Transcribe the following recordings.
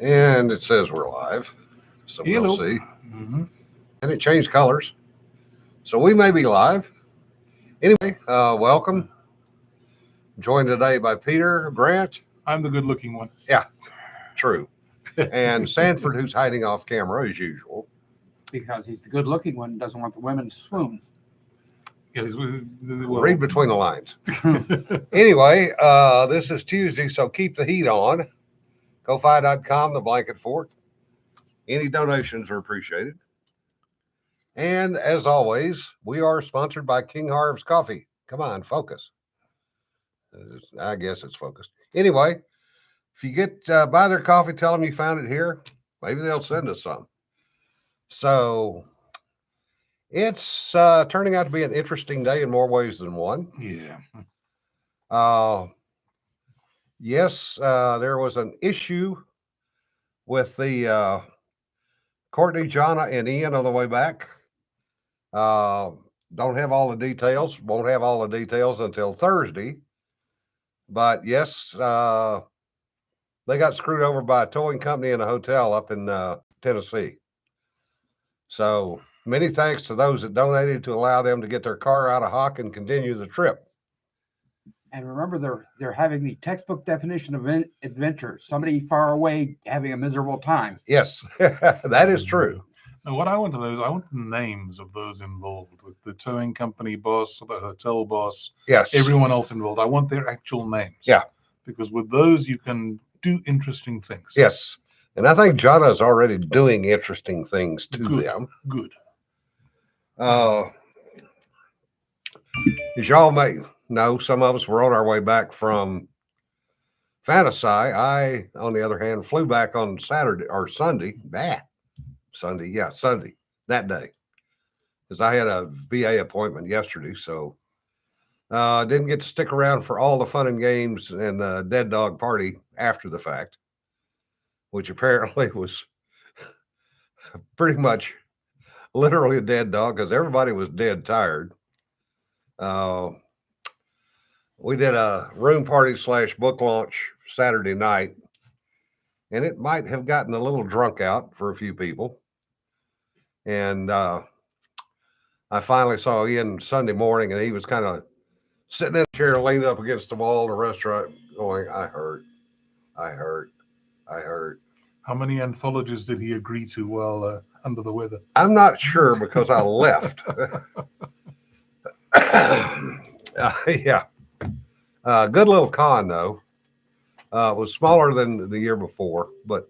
And it says we're live, so we'll see. Mm-hmm. And it changed colors, so we may be live. Anyway, welcome. Joined today by Peter Grant. I'm the good-looking one. Yeah, true. And Sanford, who's hiding off camera as usual. Because he's the good-looking one and doesn't want the women to swoon. Yeah, Read between the lines. Anyway, this is Tuesday, so keep the heat on. Ko-fi.com, the blanket fort. Any donations are appreciated. And as always, we are sponsored by King Harv's Coffee. Come on, focus. I guess it's focused. Anyway, if you get buy their coffee, tell them you found it here. Maybe they'll send us some. So it's turning out to be an interesting day in more ways than one. Yeah. Yes, there was an issue with the Courtney, Jonna, and Ian on the way back. Don't have all the details. Won't have all the details until Thursday. But yes, they got screwed over by a towing company in a hotel up in Tennessee. So many thanks to those that donated to allow them to get their car out of hock and continue the trip. And remember, they're having the textbook definition of adventure. Somebody far away having a miserable time. Yes, that is true. Now, what I want to know is I want the names of those involved, the towing company boss, the hotel boss, yes, everyone else involved. I want their actual names. Yeah. Because with those, you can do interesting things. Yes. And I think Jonna is already doing interesting things to them. Good. As y'all may know, some of us were on our way back from Fantasy. I, on the other hand, flew back on Sunday, that day, because I had a VA appointment yesterday. So I didn't get to stick around for all the fun and games and the dead dog party after the fact, which apparently was pretty much literally a dead dog because everybody was dead tired. We did a room party / book launch Saturday night, and it might have gotten a little drunk out for a few people. And I finally saw Ian Sunday morning, and he was kind of sitting in a chair, leaned up against the wall in the restaurant going, I hurt. How many anthologies did he agree to while under the weather? I'm not sure because I left. Yeah. Good little con, though. It was smaller than the year before, but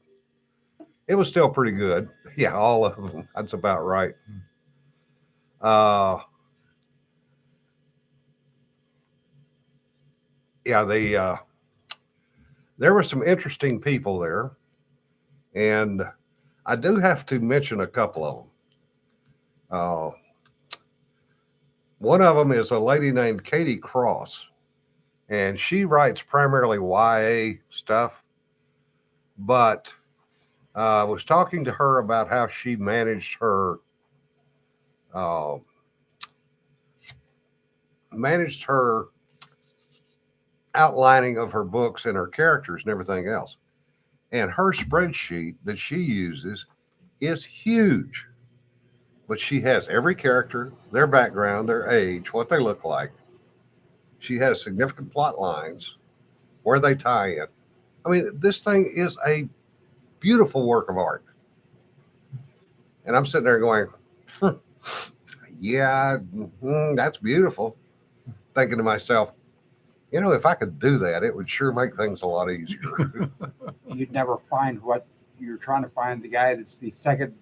it was still pretty good. Yeah, all of them. That's about right. There were some interesting people there, and I do have to mention a couple of them. One of them is a lady named Katie Cross, and she writes primarily YA stuff, but I was talking to her about how she managed her outlining of her books and her characters and everything else. And her spreadsheet that she uses is huge. But she has every character, their background, their age, what they look like. She has significant plot lines, where they tie in. I mean, this thing is a beautiful work of art. And I'm sitting there going, yeah, that's beautiful. Thinking to myself, you know, if I could do that, it would sure make things a lot easier. You'd never find what you're trying to find, the guy that's the second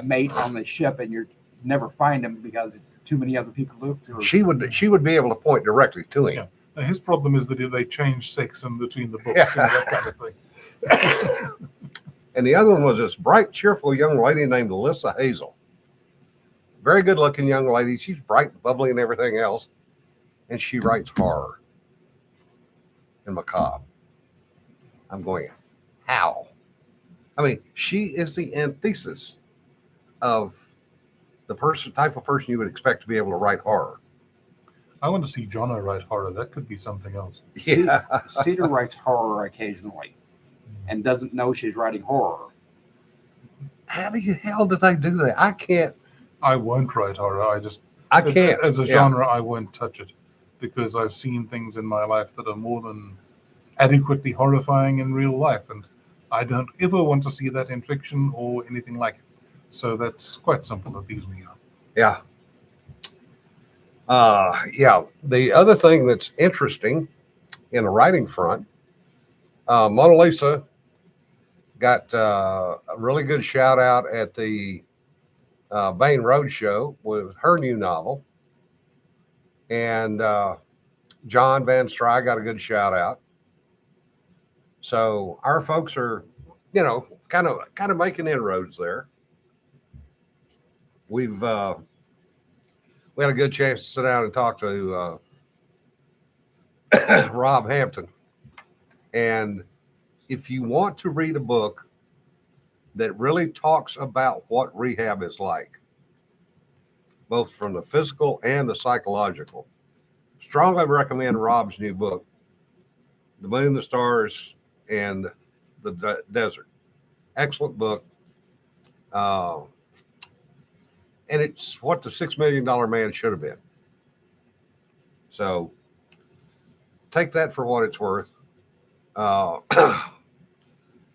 mate on the ship, and you never find him because too many other people looked. She would be able to point directly to him. Yeah. Now, his problem is that they change sex in between the books and that kind of thing. And the other one was this bright, cheerful young lady named Alyssa Hazel. Very good-looking young lady. She's bright, bubbly, and everything else. And she writes horror and macabre. I'm going, how? I mean, she is the antithesis of the type of person you would expect to be able to write horror. I want to see Jonna write horror. That could be something else. Yeah. Cedar writes horror occasionally. and doesn't know she's writing horror. How the hell did they do that? I can't. I won't write horror. I can't. As a Yeah. genre, I won't touch it because I've seen things in my life that are more than adequately horrifying in real life, and I don't ever want to see that in fiction or anything like it. So that's quite simple. It leaves me out. Yeah. Yeah. The other thing that's interesting in the writing front, Mona Lisa got a really good shout out at the Bain Road Show with her new novel. And John Van Stry got a good shout out. So our folks are, kind of making inroads there. We had a good chance to sit down and talk to Rob Hampton. And if you want to read a book that really talks about what rehab is like, both from the physical and the psychological, strongly recommend Rob's new book, The Moon, the Stars, and the Desert. Excellent book. And it's what the $6 million man should have been. So take that for what it's worth.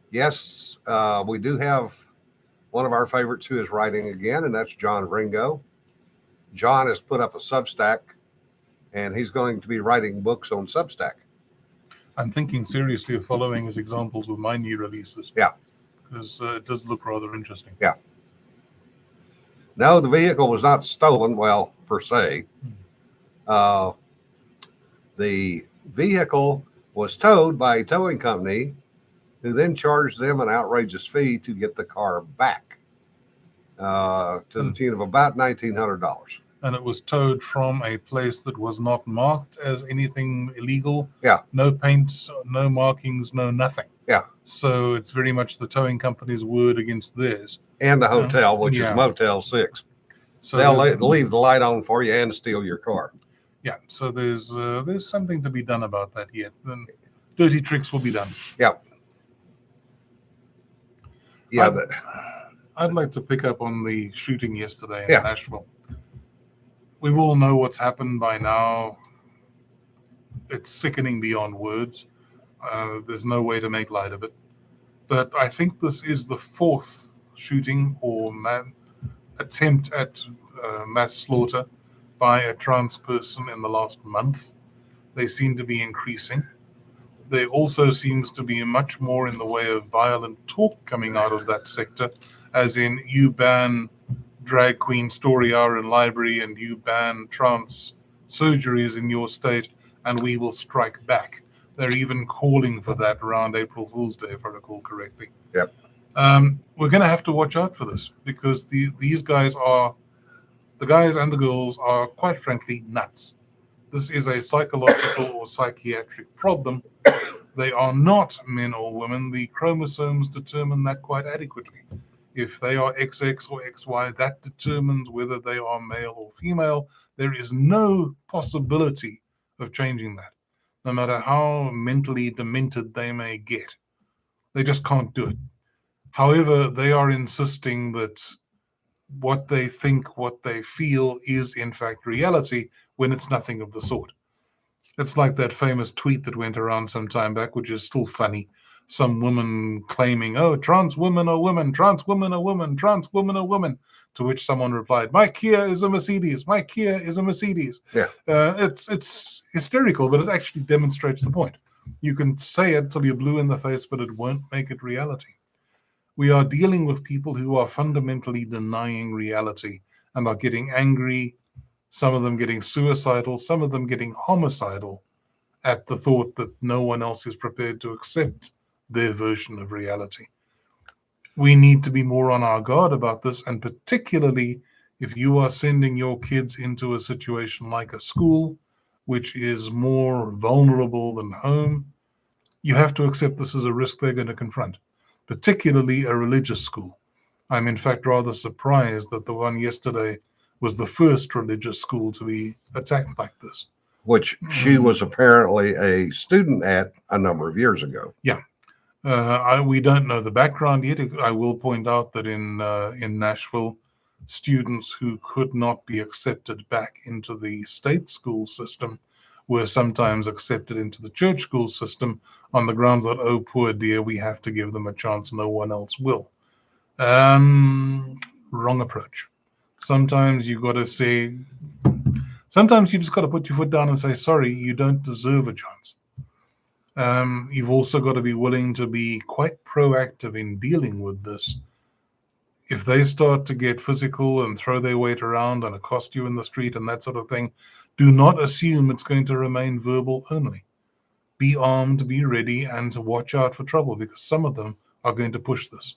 Yes, we do have one of our favorites who is writing again, and that's John Ringo. John has put up a Substack, and he's going to be writing books on Substack. I'm thinking seriously of following his examples with my new releases. Yeah. Because it does look rather interesting. Yeah. No, the vehicle was not stolen, well, per se. The vehicle was towed by a towing company who then charged them an outrageous fee to get the car back to the tune of about $1,900. And it was towed from a place that was not marked as anything illegal. Yeah. No paints, no markings, no nothing. Yeah. So it's very much the towing company's word against theirs. And the hotel, which Yeah. is Motel 6. So They'll leave the light on for you and steal your car. Yeah. So there's something to be done about that yet. Then dirty tricks will be done. Yeah. Yeah. I'd like to pick up on the shooting yesterday in Yeah. Nashville. We all know what's happened by now. It's sickening beyond words. There's no way to make light of it. But I think this is the fourth shooting or attempt at mass slaughter by a trans person in the last month. They seem to be increasing. There also seems to be much more in the way of violent talk coming out of that sector, as in you ban drag queen story hour in library and you ban trans surgeries in your state and we will strike back. They're even calling for that around April Fool's Day, if I recall correctly. Yep. We're going to have to watch out for this because these guys the guys and the girls are quite frankly nuts. This is a psychological or psychiatric problem. They are not men or women. The chromosomes determine that quite adequately. If they are XX or XY, that determines whether they are male or female. There is no possibility of changing that, no matter how mentally demented they may get. They just can't do it. However, they are insisting that what they think, what they feel is in fact reality when it's nothing of the sort. It's like that famous tweet that went around some time back, which is still funny. Some woman claiming, oh, trans women are women, trans women are women, trans women are women. To which someone replied, my Kia is a Mercedes, my Kia is a Mercedes. Yeah. It's hysterical, but it actually demonstrates the point. You can say it till you're blue in the face, but it won't make it reality. We are dealing with people who are fundamentally denying reality and are getting angry, some of them getting suicidal, some of them getting homicidal at the thought that no one else is prepared to accept their version of reality. We need to be more on our guard about this, and particularly if you are sending your kids into a situation like a school, which is more vulnerable than home, you have to accept this is a risk they're going to confront, particularly a religious school. I'm in fact rather surprised that the one yesterday was the first religious school to be attacked like this. Which she was apparently a student at a number of years ago. Yeah. We don't know the background yet. I will point out that in Nashville, students who could not be accepted back into the state school system were sometimes accepted into the church school system on the grounds that, oh, poor dear, we have to give them a chance, no one else will. Wrong approach. Sometimes you got to say, sometimes you just got to put your foot down and say, sorry, you don't deserve a chance. You've also got to be willing to be quite proactive in dealing with this. If they start to get physical and throw their weight around and accost you in the street and that sort of thing, do not assume it's going to remain verbal only. Be armed, be ready, and to watch out for trouble, because some of them are going to push this.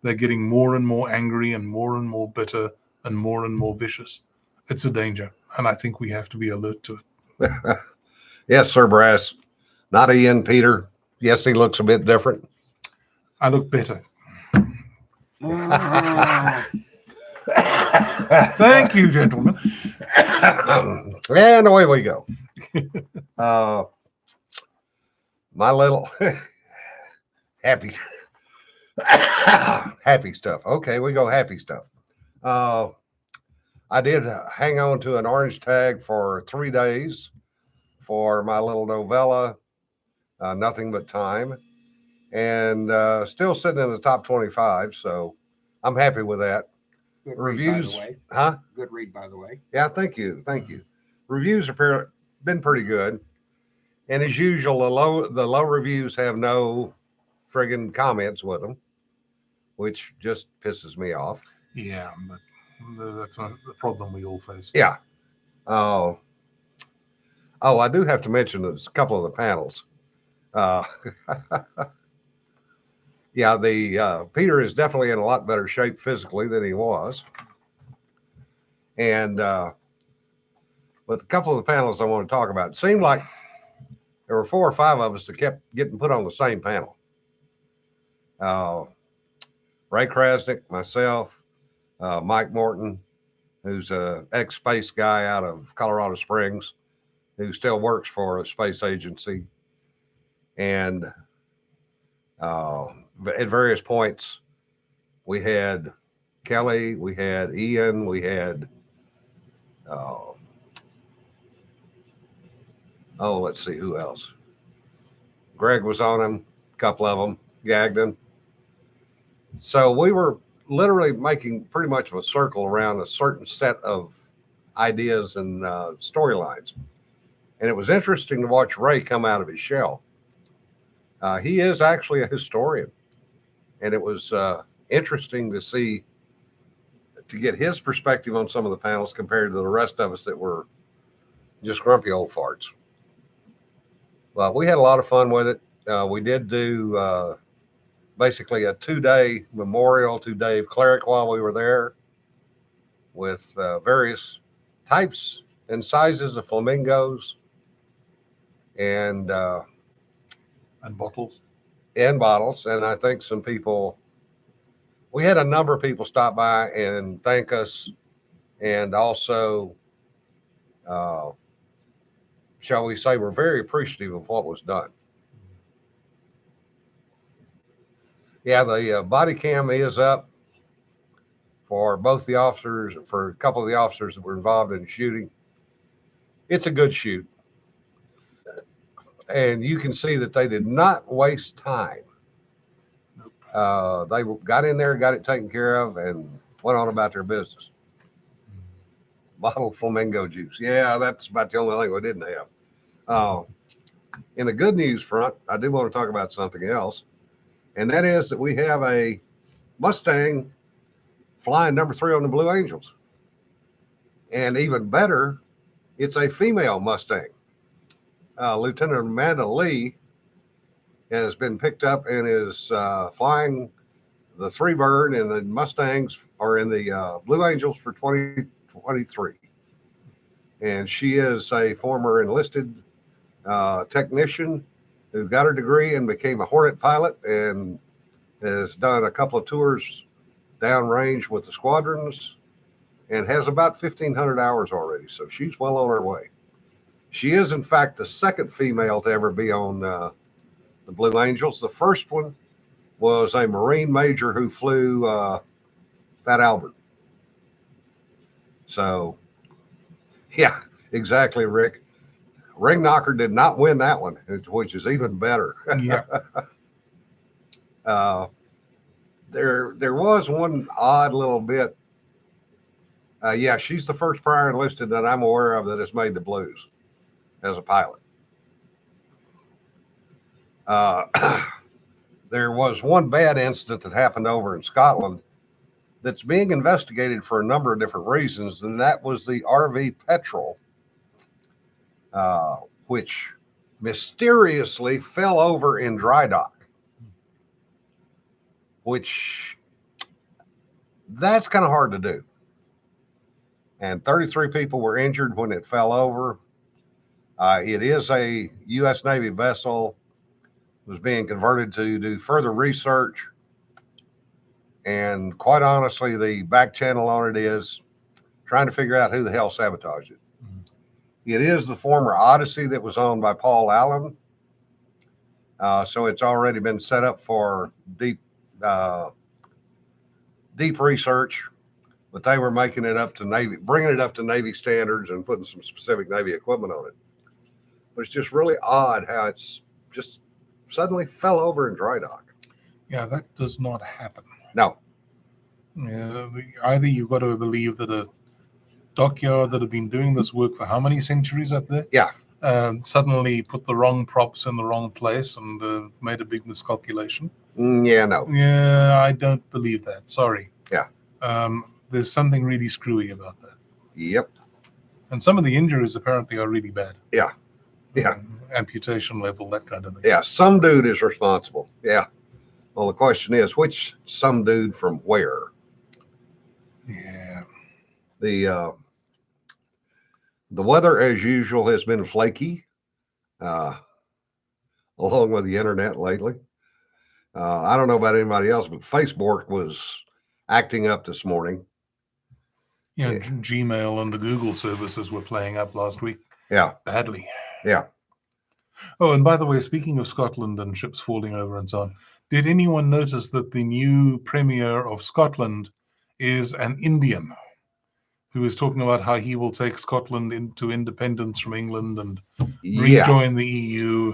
They're getting more and more angry and more bitter and more vicious. It's a danger, and I think we have to be alert to it. Yes, sir, Brass. Not Ian, Peter. Yes, he looks a bit different. I look better. Thank you, gentlemen. And away we go. My little happy happy stuff. Okay, we go happy stuff. I did hang on to an orange tag for 3 days for my little novella, Nothing But Time, and still sitting in the top 25. So I'm happy with that. Good Reviews, read, by the way. huh? Good read, by the way. Yeah, thank you. Reviews have been pretty good, and as usual, the low reviews have no friggin' comments with them, which just pisses me off. Yeah, but that's not the problem we all face. Yeah. Oh, I do have to mention a couple of the panels. Yeah, the Peter is definitely in a lot better shape physically than he was, and but a couple of the panels I want to talk about, it seemed like there were 4 or 5 of us that kept getting put on the same panel. Ray Krasnick, myself, Mike Morton, who's a ex-space guy out of Colorado Springs, who still works for a space agency. And at various points, we had Kelly, we had Ian, we had, let's see who else. Greg was on him, a couple of them, Gagnon. So we were literally making pretty much of a circle around a certain set of ideas and storylines. And it was interesting to watch Ray come out of his shell. He is actually a historian. And it was interesting to get his perspective on some of the panels compared to the rest of us that were just grumpy old farts. Well, we had a lot of fun with it. We did do basically a 2-day memorial to Dave Cleric while we were there, with various types and sizes of flamingos and bottles. And bottles. And I think we had a number of people stop by and thank us, and also, shall we say, we're very appreciative of what was done. Yeah, the body cam is up for both the officers, for a couple of the officers that were involved in the shooting. It's a good shoot. And you can see that they did not waste time. They got in there, got it taken care of, and went on about their business. Bottled flamingo juice. Yeah, that's about the only thing we didn't have. In the good news front, I do want to talk about something else. And that is that we have a Mustang flying number 3 on the Blue Angels. And even better, it's a female Mustang. Lieutenant Amanda Lee has been picked up and is flying the 3 bird, and the Mustangs are in the Blue Angels for 2023. And she is a former enlisted technician who got her degree and became a Hornet pilot, and has done a couple of tours downrange with the squadrons, and has about 1,500 hours already. So she's well on her way. She is, in fact, the second female to ever be on the Blue Angels. The first one was a Marine major who flew Fat Albert. So, yeah, exactly, Rick. Ring Knocker did not win that one, which is even better. Yeah. There was one odd little bit. Yeah, she's the first prior enlisted that I'm aware of that has made the blues as a pilot. There was one bad incident that happened over in Scotland that's being investigated for a number of different reasons, and that was the RV Petrel, which mysteriously fell over in dry dock, which that's kind of hard to do. And 33 people were injured when it fell over. It is a U.S. Navy vessel, was being converted to do further research. And quite honestly, the back channel on it is trying to figure out who the hell sabotaged it. It is the former Odyssey that was owned by Paul Allen. So it's already been set up for deep research, but they were making it up to Navy, bringing it up to Navy standards and putting some specific Navy equipment on it. But it's just really odd how it's just suddenly fell over in dry dock. Yeah, that does not happen. No. Either you've got to believe that a dockyard that have been doing this work for how many centuries up there? Yeah. Suddenly put the wrong props in the wrong place and made a big miscalculation. Yeah, no. Yeah, I don't believe that. Sorry. Yeah. There's something really screwy about that. Yep. And some of the injuries apparently are really bad. Yeah. Yeah. Amputation level, that kind of thing. Yeah, some dude is responsible. Yeah. Well, the question is, which some dude from where? Yeah. The weather, as usual, has been flaky, along with the internet lately. I don't know about anybody else, but Facebook was acting up this morning. Yeah, Yeah. Gmail and the Google services were playing up last week. Yeah. Badly. Yeah. Oh, and by the way, speaking of Scotland and ships falling over and so on, did anyone notice that the new Premier of Scotland is an Indian who is talking about how he will take Scotland into independence from England and Yeah. rejoin the EU?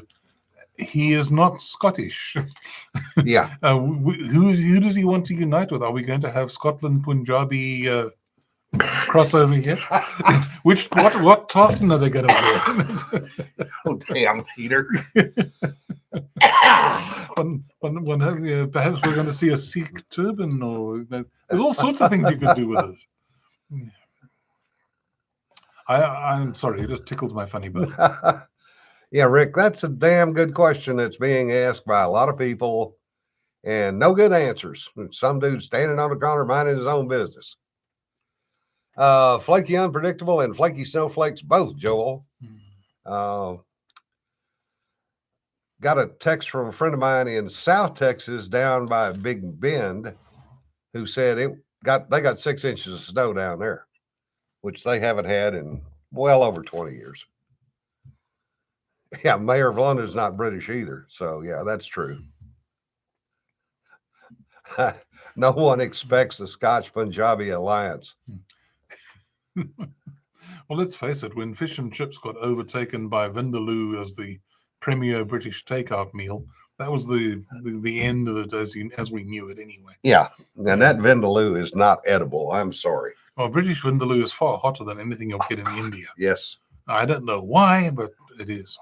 He is not Scottish. Yeah. Who does he want to unite with? Are we going to have Scotland Punjabi crossover here? What tartan are they going to wear? Oh, damn, Peter. Perhaps we're going to see a Sikh turban, or there's all sorts of things you could do with it. I'm sorry, it just tickled my funny bone. Yeah, Rick, that's a damn good question that's being asked by a lot of people and no good answers. Some dude standing on the corner minding his own business. Flaky Unpredictable and Flaky Snowflakes, both, Joel. Got a text from a friend of mine in South Texas down by Big Bend who said they got 6 inches of snow down there, which they haven't had in well over 20 years. Yeah, Mayor of London's not British either. So, yeah, that's true. No one expects the Scotch-Punjabi alliance. Well, let's face it, when fish and chips got overtaken by Vindaloo as the premier British takeout meal, that was the end of it as we knew it anyway. Yeah, and that Vindaloo is not edible. I'm sorry. Well, British Vindaloo is far hotter than anything you'll get in India. Yes. I don't know why, but it is.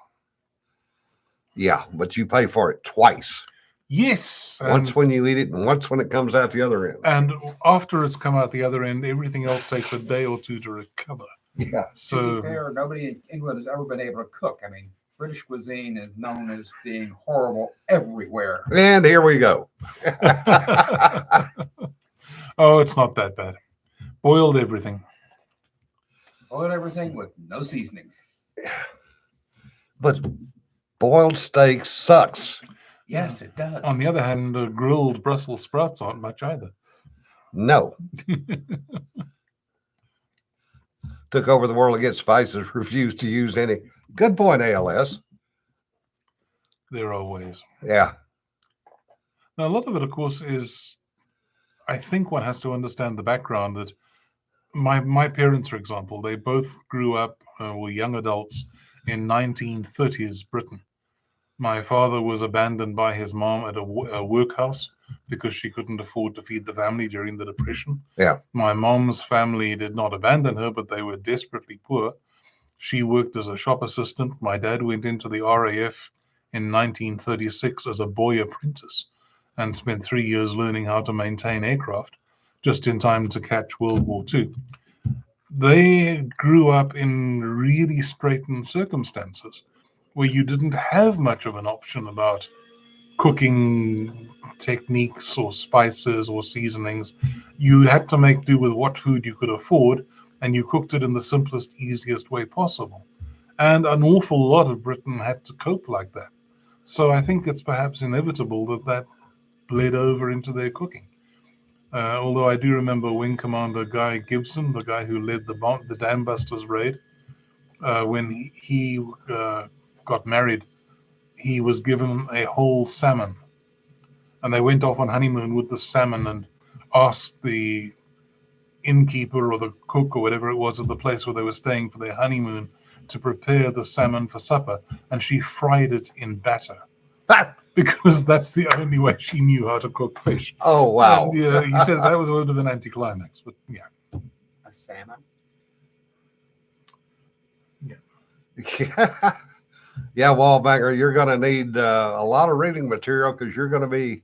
Yeah, but you pay for it twice. Yes. Once when you eat it and once when it comes out the other end. And after it's come out the other end, everything else takes a day or two to recover. Yeah. So, to be fair, nobody in England has ever been able to cook. I mean, British cuisine is known as being horrible everywhere. And here we go. Oh, it's not that bad. Boiled everything. Boiled everything with no seasoning. But boiled steak sucks. Yes, it does. On the other hand, grilled Brussels sprouts aren't much either. No. Took over the world against spices, refused to use any. Good point, ALS. There are ways. Yeah. Now, a lot of it, of course, is I think one has to understand the background that my parents, for example, they both grew up, were young adults in 1930s Britain. My father was abandoned by his mom at a workhouse because she couldn't afford to feed the family during the Depression. Yeah. My mom's family did not abandon her, but they were desperately poor. She worked as a shop assistant. My dad went into the RAF in 1936 as a boy apprentice and spent 3 years learning how to maintain aircraft just in time to catch World War II. They grew up in really straitened circumstances where you didn't have much of an option about cooking techniques or spices or seasonings. You had to make do with what food you could afford, and you cooked it in the simplest, easiest way possible. And an awful lot of Britain had to cope like that. So I think it's perhaps inevitable that that bled over into their cooking. Although I do remember Wing Commander Guy Gibson, the guy who led the Dam Busters raid, when he got married, he was given a whole salmon. And they went off on honeymoon with the salmon and asked the innkeeper or the cook or whatever it was at the place where they were staying for their honeymoon to prepare the salmon for supper. And she fried it in batter because that's the only way she knew how to cook fish. Oh, wow. And, yeah, he said that was a bit of an anticlimax, but yeah. A salmon. Yeah, Wallbanger, you're going to need a lot of reading material because you're going to be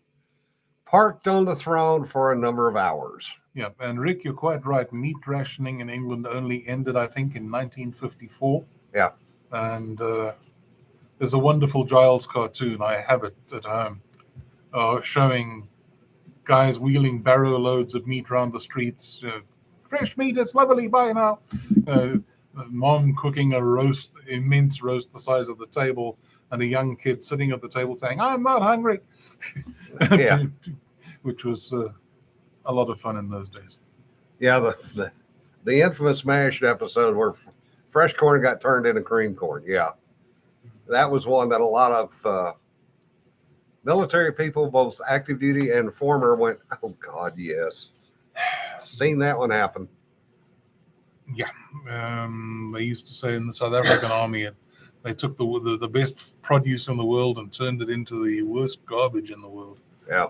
parked on the throne for a number of hours. Yeah, and Rick, you're quite right. Meat rationing in England only ended, I think, in 1954. Yeah. And there's a wonderful Giles cartoon, I have it at home, showing guys wheeling barrow loads of meat around the streets. Fresh meat, it's lovely, buy now. Mom cooking a immense roast the size of the table, and a young kid sitting at the table saying, "I'm not hungry." Yeah. Which was a lot of fun in those days. Yeah, the infamous MASH episode where fresh corn got turned into cream corn. Yeah, that was one that a lot of military people, both active duty and former, went, "Oh God, yes." Seen that one happen. Yeah, they used to say in the South African Army, they took the best produce in the world and turned it into the worst garbage in the world. Yeah.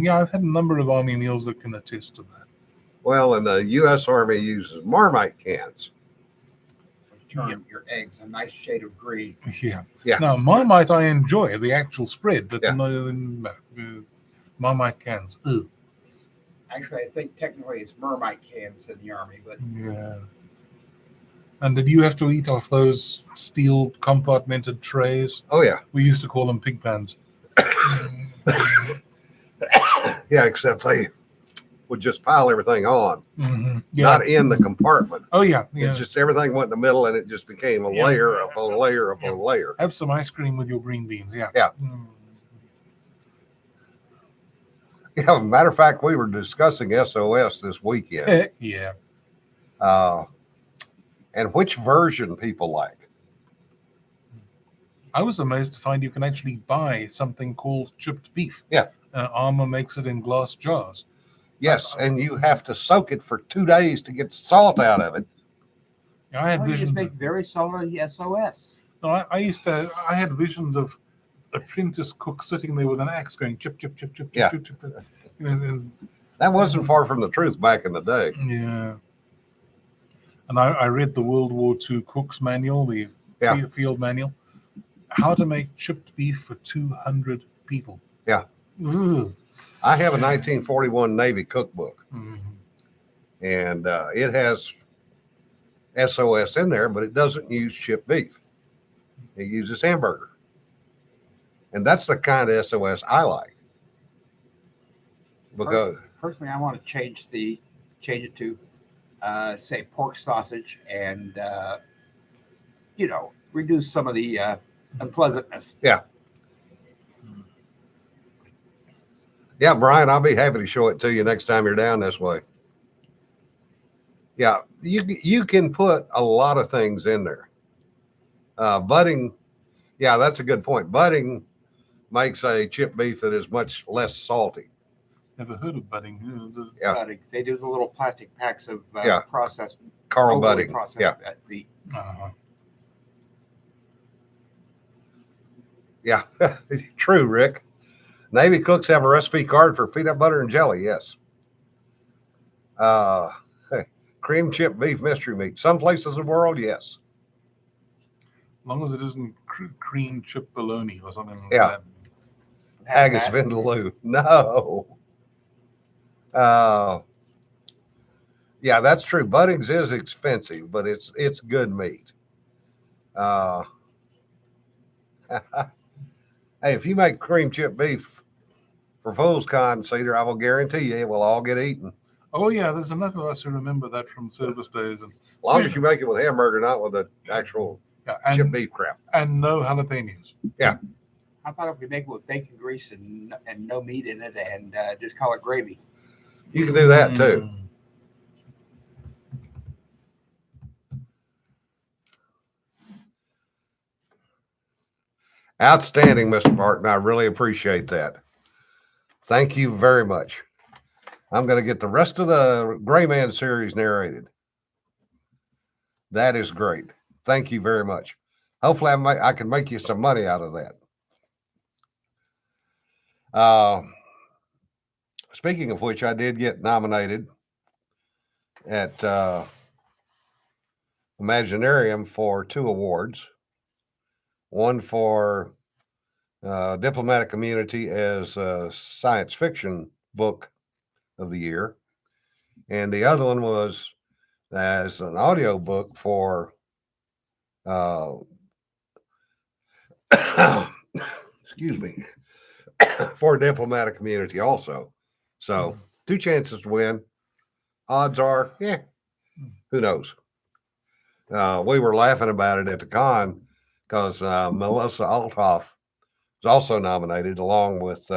Yeah, I've had a number of Army meals that can attest to that. Well, and the U.S. Army uses Marmite cans. Turn your eggs a nice shade of green. Yeah. Yeah. Now, Marmite, I enjoy the actual spread, but Yeah. no, Marmite cans. Ugh. Actually, I think technically it's mermite cans in the Army, but Yeah. And did you have to eat off those steel compartmented trays? Oh, yeah. We used to call them pig pans. Yeah, except they would just pile everything on, Yeah. not in the compartment. Oh, yeah. Yeah. It's just everything went in the middle, and it just became a Yeah. layer upon layer upon layer. Have some ice cream with your green beans. Yeah. Yeah. Yeah, matter of fact, we were discussing SOS this weekend, Yeah. and which version people like. I was amazed to find you can actually buy something called chipped beef. Yeah. Armour makes it in glass jars. Yes, and you have to soak it for 2 days to get salt out of it. I had you just visions. make very solid SOS. No, I had visions of apprentice cook sitting there with an axe going chip, chip, chip, chip, Yeah. chip, chip, chip. And That wasn't far from the truth back in the day. yeah. And I read the World War II cook's manual, the Yeah. field manual, how to make chipped beef for 200 people. Yeah. Ugh. I have a 1941 Navy cookbook, Mhm. and it has SOS in there, but it doesn't use chipped beef. It uses hamburger. And that's the kind of SOS I like. Because Personally, I want to change it to say pork sausage and reduce some of the unpleasantness. yeah, Brian, I'll be happy to show it to you next time you're down this way. Yeah, you can put a lot of things in there. Budding, yeah, that's a good point. Budding makes a chip beef that is much less salty. Never heard of budding. Yeah. Budding. They do the little plastic packs of Yeah. processed, Carl overly Budding. processed Yeah. beef. Yeah. True, Rick. Navy cooks have a recipe card for peanut butter and jelly. Yes. Cream chip beef mystery meat. Some places in the world, yes. As long as it isn't cream chip bologna or something like Yeah. that. Haggis vindaloo. No. Yeah, that's true. Buddings is expensive, but it's good meat. Hey, if you make cream chip beef for Fool's Con, Cedar, I will guarantee you it will all get eaten. Oh yeah, there's enough of us who remember that from service days, and As long as you make it with hamburger, not with the actual chip beef crap. And no jalapenos. How about if we make it with bacon grease and no meat in it, and just call it gravy? You can do that too. Outstanding, Mr. Barton. I really appreciate that. Thank you very much. I'm going to get the rest of the Gray Man series narrated. That is great. Thank you very much. Hopefully I can make you some money out of that. Speaking of which, I did get nominated at Imaginarium for 2 awards. One for Diplomatic Community as a science fiction book of the year, and the other one was as an audio book for excuse me, for Diplomatic Community also. So 2 chances to win. Odds are, who knows? We were laughing about it at the con because Melissa Althoff was also nominated along with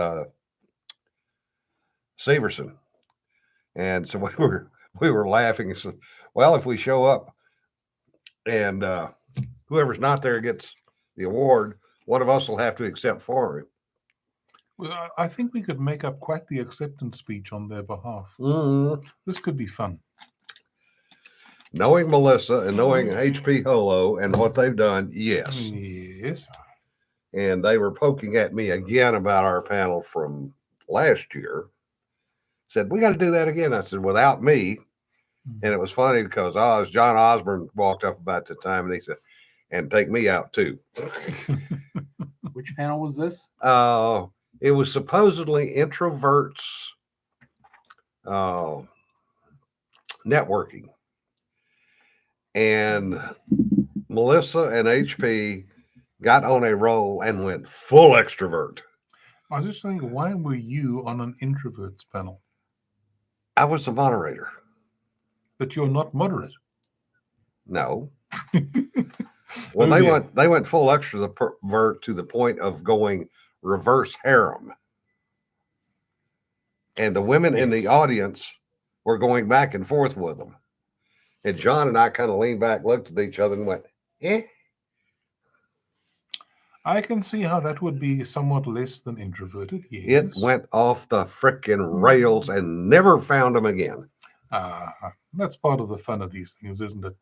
Severson. And so we were laughing. So, well, if we show up and whoever's not there gets the award, one of us will have to accept for him. Well, I think we could make up quite the acceptance speech on their behalf. This could be fun. Knowing Melissa and knowing HP Holo and what they've done, yes. Yes. And they were poking at me again about our panel from last year. Said, we got to do that again. I said, without me. And it was funny because John Osborne walked up about the time and he said, and take me out too. Which panel was this? It was supposedly introverts networking. And Melissa and HP got on a roll and went full extrovert. I was just thinking, why were you on an introverts panel? I was the moderator. But you're not moderate. No. Well, they went full extrovert to the point of going reverse harem. And the women in the audience were going back and forth with them. And John and I kind of leaned back, looked at each other and went, I can see how that would be somewhat less than introverted. Yes. It went off the frickin' rails and never found them again. That's part of the fun of these things, isn't it?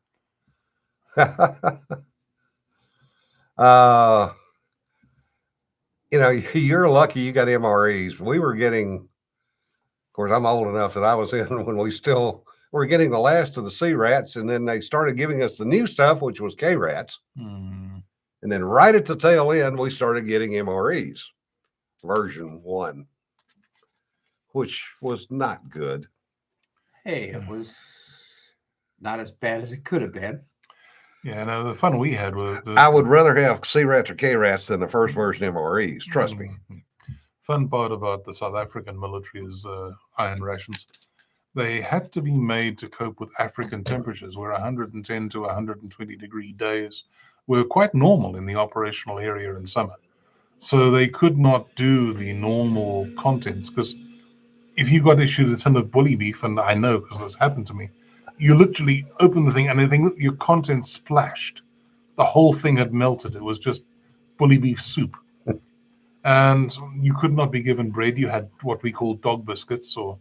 You're lucky you got MREs. We were getting, of course, I'm old enough that I was in when we still were getting the last of the C rats, and then they started giving us the new stuff, which was K rats. And then right at the tail end, we started getting MREs, version 1, which was not good. Hey, it was not as bad as it could have been. Yeah, no, the fun we had was... I would rather have C rats or K rats than the first version MREs, trust me. Fun part about the South African military is iron rations. They had to be made to cope with African temperatures, where 110 to 120 degree days were quite normal in the operational area in summer. So they could not do the normal contents, because if you got issued a ton of bully beef, and I know because this happened to me, you literally open the thing and I think your contents splashed. The whole thing had melted. It was just bully beef soup. And you could not be given bread. You had what we call dog biscuits, or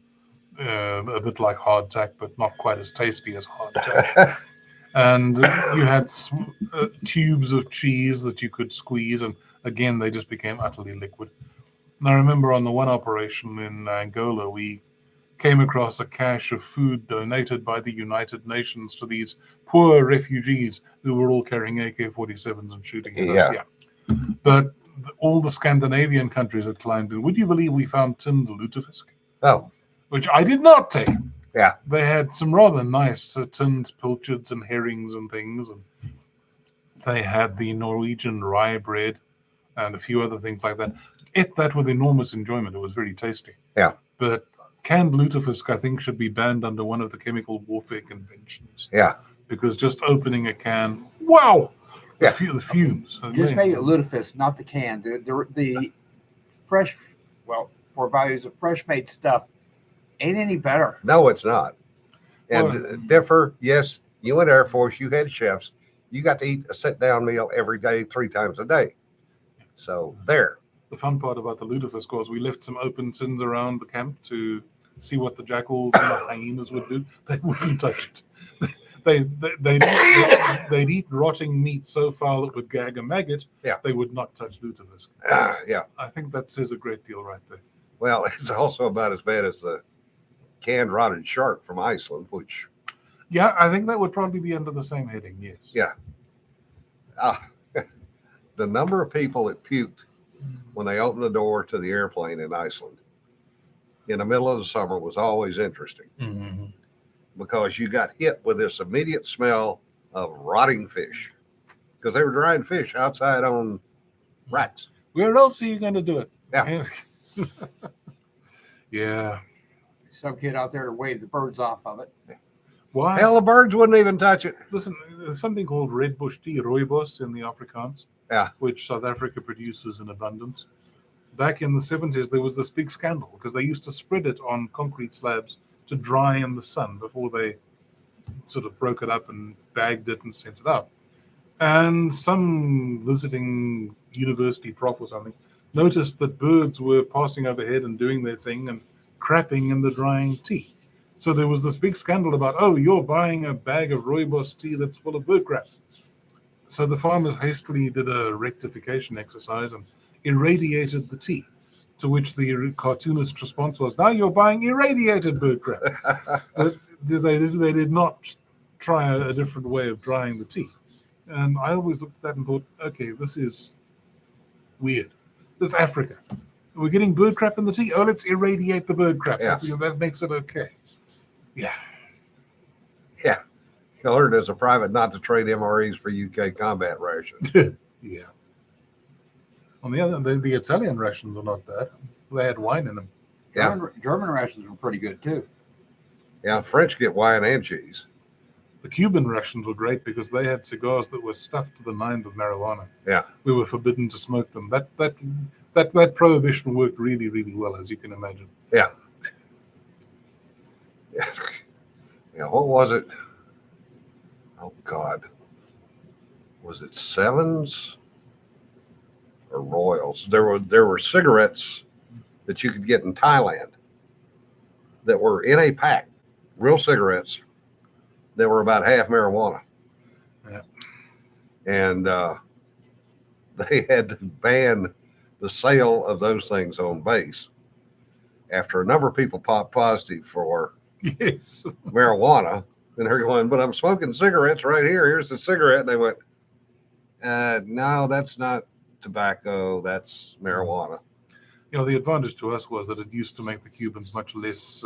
a bit like hardtack, but not quite as tasty as hardtack. And you had tubes of cheese that you could squeeze, and again, they just became utterly liquid. And I remember on the one operation in Angola, we came across a cache of food donated by the United Nations to these poor refugees who were all carrying AK-47s and shooting at us. Yeah. But all the Scandinavian countries had climbed in. Would you believe we found tinned lutefisk? Oh, Which I did not take. yeah. They had some rather nice tinned pilchards and herrings and things. And they had the Norwegian rye bread and a few other things like that. Ate that with enormous enjoyment. It was very tasty. Yeah. But canned lutefisk, I think, should be banned under one of the chemical warfare conventions. Yeah. Because just opening a can, wow! Yeah. The fumes. Just make it lutefisk, not the can. The fresh, well, for values of fresh made stuff ain't any better. No, it's not. And Well, differ, yes, you went Air Force, you had chefs. You got to eat a sit-down meal every day, 3 times a day. So there. the fun part about the lutefisk was we left some open tins around the camp to see what the jackals and the hyenas would do. They wouldn't touch it. They'd eat rotting meat so foul it would gag a maggot. Yeah. They would not touch lutefisk. Yeah. I think that says a great deal right there. Well, it's also about as bad as the canned rotted shark from Iceland, which, Yeah, I think that would probably be under the same heading, yes. yeah. The number of people that puked when they opened the door to the airplane in Iceland in the middle of the summer was always interesting Mm-hmm. because you got hit with this immediate smell of rotting fish because they were drying fish outside on racks. Where else are you going to do it? Yeah. Yeah. Some kid out there to wave the birds off of it. Why? Hell, the birds wouldn't even touch it. Listen, there's something called red bush tea, rooibos in the Afrikaans, Yeah. which South Africa produces in abundance. Back in the 70s, there was this big scandal because they used to spread it on concrete slabs to dry in the sun before they sort of broke it up and bagged it and sent it out. And some visiting university prof or something noticed that birds were passing overhead and doing their thing and crapping in the drying tea. So there was this big scandal about, oh, you're buying a bag of rooibos tea that's full of bird crap. So the farmers hastily did a rectification exercise and irradiated the tea, to which the cartoonist response was, now you're buying irradiated bird crap. But they did not try a different way of drying the tea. And I always looked at that and thought, okay, this is weird. This is Africa. We're getting bird crap in the tea. Oh, let's irradiate the bird crap. Yeah. That makes it okay. Yeah. Yeah. You learned as a private not to trade MREs for UK combat rations. Yeah. On the other hand, the Italian rations are not bad. They had wine in them. Yeah. German rations were pretty good too. Yeah. French get wine and cheese. The Cuban rations were great because they had cigars that were stuffed to the nines with marijuana. Yeah. We were forbidden to smoke them. That prohibition worked really, really well, as you can imagine. Yeah. Yeah. What was it? Oh God. Was it Sevens or Royals? There were cigarettes that you could get in Thailand that were in a pack, real cigarettes that were about half marijuana. Yeah. And they had to ban the sale of those things on base after a number of people popped positive for Yes. marijuana. And they're going, but I'm smoking cigarettes right here. Here's the cigarette. And they went, no, that's not tobacco. That's marijuana. You know, the advantage to us was that it used to make the Cubans much less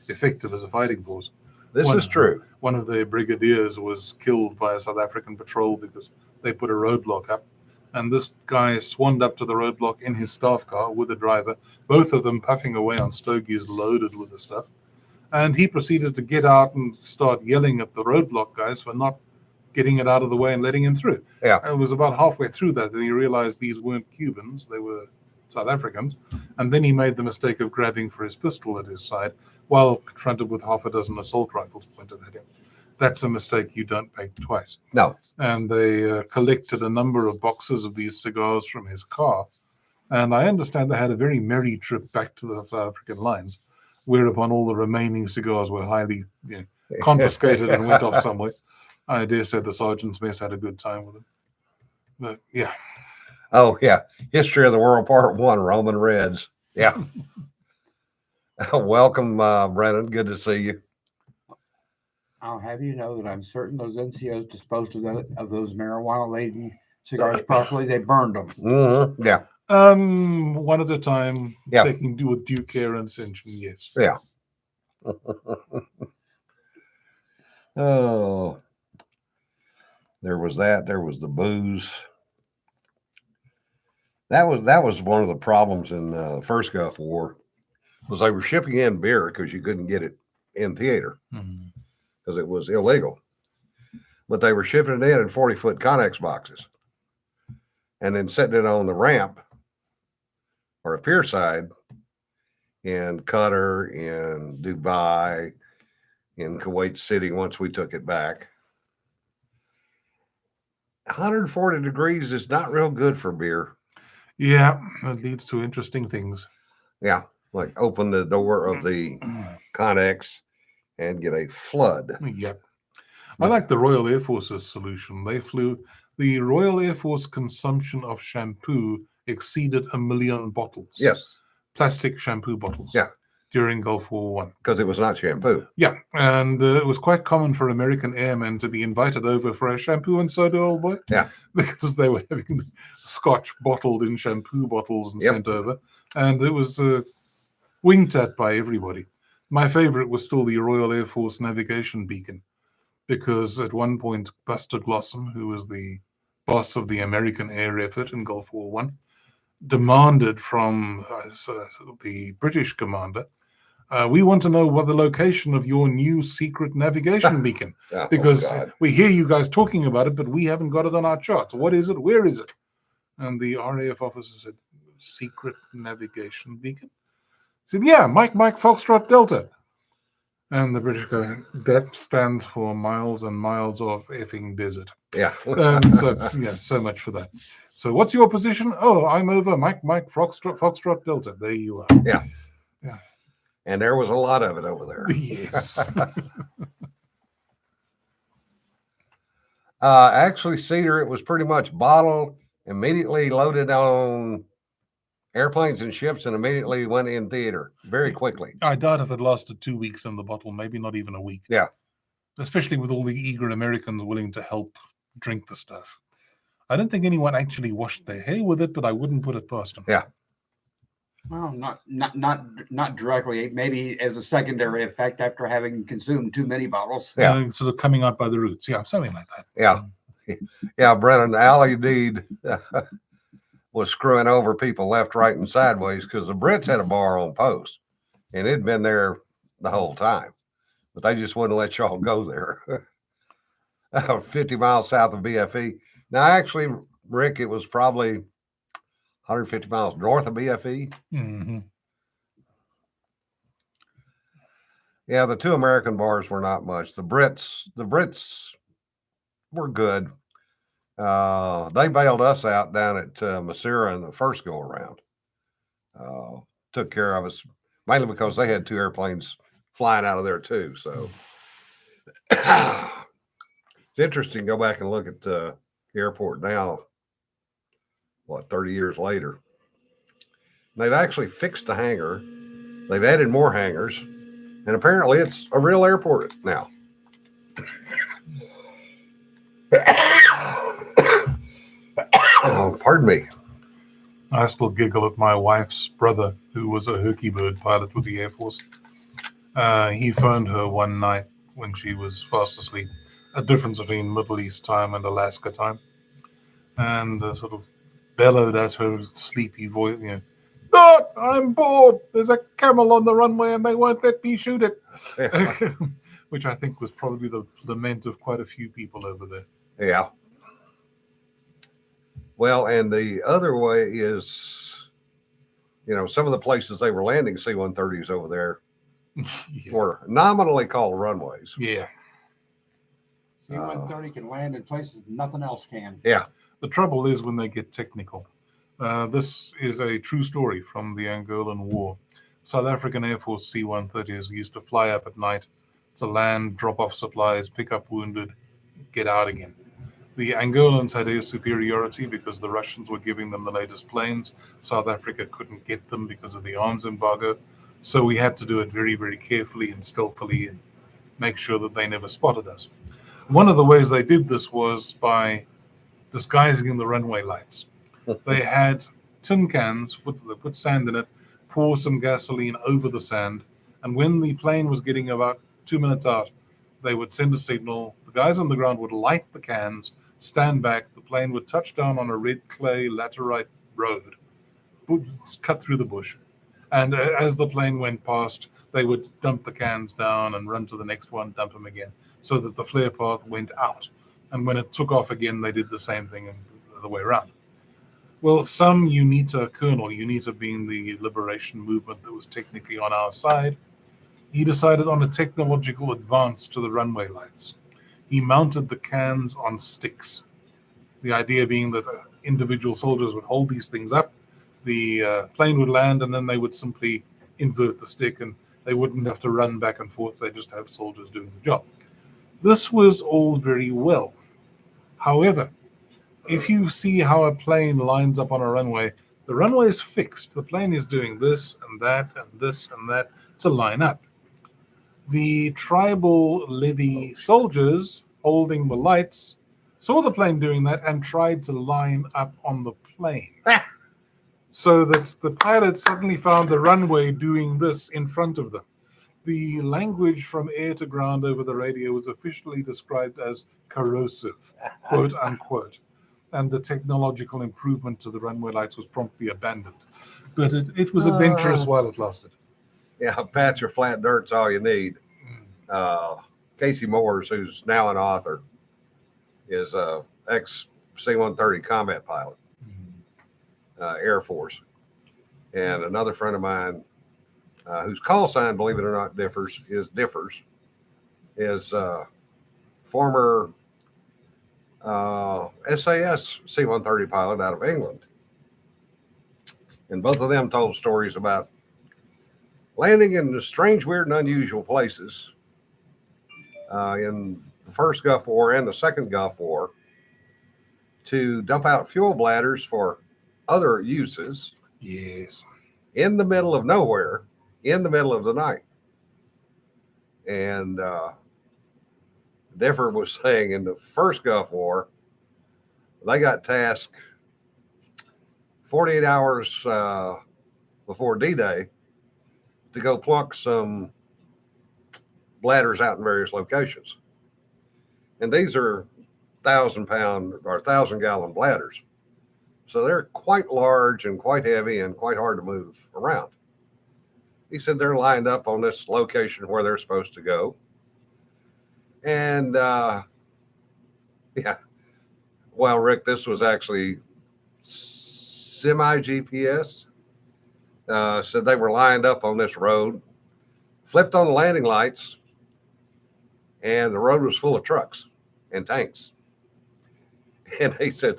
effective as a fighting force. This is true. One of their brigadiers was killed by a South African patrol because they put a roadblock up. And this guy swanned up to the roadblock in his staff car with the driver, both of them puffing away on stogies loaded with the stuff. And he proceeded to get out and start yelling at the roadblock guys for not getting it out of the way and letting him through. Yeah. And it was about halfway through that he realized these weren't Cubans, they were South Africans. And then he made the mistake of grabbing for his pistol at his side while confronted with half a dozen assault rifles pointed at him. That's a mistake you don't make twice. No. And they collected a number of boxes of these cigars from his car And I understand they had a very merry trip back to the South African lines, whereupon all the remaining cigars were highly confiscated and went off somewhere. I dare say the sergeant's mess had a good time with it. But yeah. Oh, yeah. History of the World Part 1, Roman Reds. Yeah. Welcome, Brennan. Good to see you. I'll have you know that I'm certain those NCOs disposed of those marijuana-laden cigars properly. They burned them. Mm-hmm. Yeah. One at a time, Yeah. taking with due care and attention, yes. Yeah. Oh, there was that. There was the booze. That was one of the problems in the first Gulf War, was they were shipping in beer because you couldn't get it in theater because it was illegal. But they were shipping it in 40-foot Connex boxes and then setting it on the ramp or a pier side in Qatar, in Dubai, in Kuwait City once we took it back. 140 degrees is not real good for beer. Yeah, that leads to interesting things. Yeah, like open the door of the Connex and get a flood. Yep. I like the Royal Air Force's solution. The Royal Air Force consumption of shampoo exceeded 1 million bottles. Yes. Plastic shampoo bottles. Yeah. During Gulf War I. Because it was not shampoo. Yeah, and it was quite common for American airmen to be invited over for a shampoo and soda, old boy. Yeah. Because they were having scotch bottled in shampoo bottles and Yep. sent over. And it was winked at by everybody. My favorite was still the Royal Air Force navigation beacon. Because at one point, Buster Glosson, who was the boss of the American air effort in Gulf War I, demanded from the British commander, we want to know what the location of your new secret navigation beacon, because we hear you guys talking about it, but we haven't got it on our charts. What is it? Where is it? And the RAF officer said, secret navigation beacon? He said, yeah, Mike Foxtrot Delta. And the British go, that stands for miles and miles of effing desert. Yeah. So much for that. So what's your position? Oh, I'm over Mike Foxtrot Delta. There you are. Yeah. Yeah. And there was a lot of it over there. Yes. Actually, Cedar, it was pretty much bottled, immediately loaded on airplanes and ships, and immediately went in theater very quickly. I doubt if it lasted 2 weeks in the bottle, maybe not even a week. Yeah. Especially with all the eager Americans willing to help drink the stuff. I don't think anyone actually washed their hair with it, but I wouldn't put it past them. Yeah. Well, not directly. Maybe as a secondary effect after having consumed too many bottles. Yeah. Sort of coming out by the roots. Yeah, something like that. Yeah. Yeah, Brennan, Ali Deed was screwing over people left, right, and sideways because the Brits had a bar on post, and it'd been there the whole time, but they just wouldn't let y'all go there. 50 miles south of BFE. Now, actually, Rick, it was probably 150 miles north of BFE. Mm-hmm. Yeah, the two American bars were not much. The Brits were good. They bailed us out down at Masira in the first go around. Took care of us mainly because they had two airplanes flying out of there too. So it's interesting to go back and look at the airport now. 30 years later, they've actually fixed the hangar. They've added more hangars, and apparently it's a real airport now. Oh, pardon me. I still giggle at my wife's brother, who was a Herky-bird pilot with the Air Force. He phoned her one night when she was fast asleep, a difference between Middle East time and Alaska time, and sort of bellowed at her sleepy voice, "Dot, I'm bored. There's a camel on the runway and they won't let me shoot it." Yeah. Which I think was probably the lament of quite a few people over there. Yeah. Well, and the other way is, some of the places they were landing C-130s over there were nominally called runways. Yeah. C-130 can land in places nothing else can. Yeah. The trouble is when they get technical. This is a true story from the Angolan War. South African Air Force C-130s used to fly up at night to land, drop off supplies, pick up wounded, get out again. The Angolans had air superiority because the Russians were giving them the latest planes. South Africa couldn't get them because of the arms embargo. So we had to do it very, very carefully and stealthily and make sure that they never spotted us. One of the ways they did this was by disguising the runway lights. They had tin cans, they put sand in it, pour some gasoline over the sand, and when the plane was getting about 2 minutes out, they would send a signal. The guys on the ground would light the cans, stand back, the plane would touch down on a red clay laterite road, cut through the bush. And as the plane went past, they would dump the cans down and run to the next one, dump them again, so that the flare path went out. And when it took off again, they did the same thing the other way around. Well, some UNITA colonel, UNITA being the liberation movement that was technically on our side, he decided on a technological advance to the runway lights. He mounted the cans on sticks. The idea being that individual soldiers would hold these things up, the plane would land, and then they would simply invert the stick, and they wouldn't have to run back and forth. They just have soldiers doing the job. This was all very well. However, if you see how a plane lines up on a runway, the runway is fixed. The plane is doing this and that and this and that to line up. The tribal levy soldiers holding the lights saw the plane doing that and tried to line up on the plane. So that the pilots suddenly found the runway doing this in front of them. The language from air to ground over the radio was officially described as corrosive, quote unquote. And the technological improvement to the runway lights was promptly abandoned. But it was adventurous while it lasted. Yeah, a patch of flat dirt's all you need. Casey Moores, who's now an author, is a ex-C-130 combat pilot, Air Force. And another friend of mine, whose call sign, believe it or not, differs, is former SAS C-130 pilot out of England. And both of them told stories about landing in strange, weird, and unusual places in the first Gulf War and the second Gulf War to dump out fuel bladders for other uses. Yes. In the middle of nowhere, in the middle of the night. And Differ was saying in the first Gulf War, they got tasked 48 hours before D-Day to go plunk some bladders out in various locations. And these are 1,000-pound or 1,000-gallon bladders. So they're quite large and quite heavy and quite hard to move around. He said they're lined up on this location where they're supposed to go. And yeah, well, Rick, this was actually semi-GPS. Said they were lined up on this road, flipped on the landing lights, and the road was full of trucks and tanks. And he said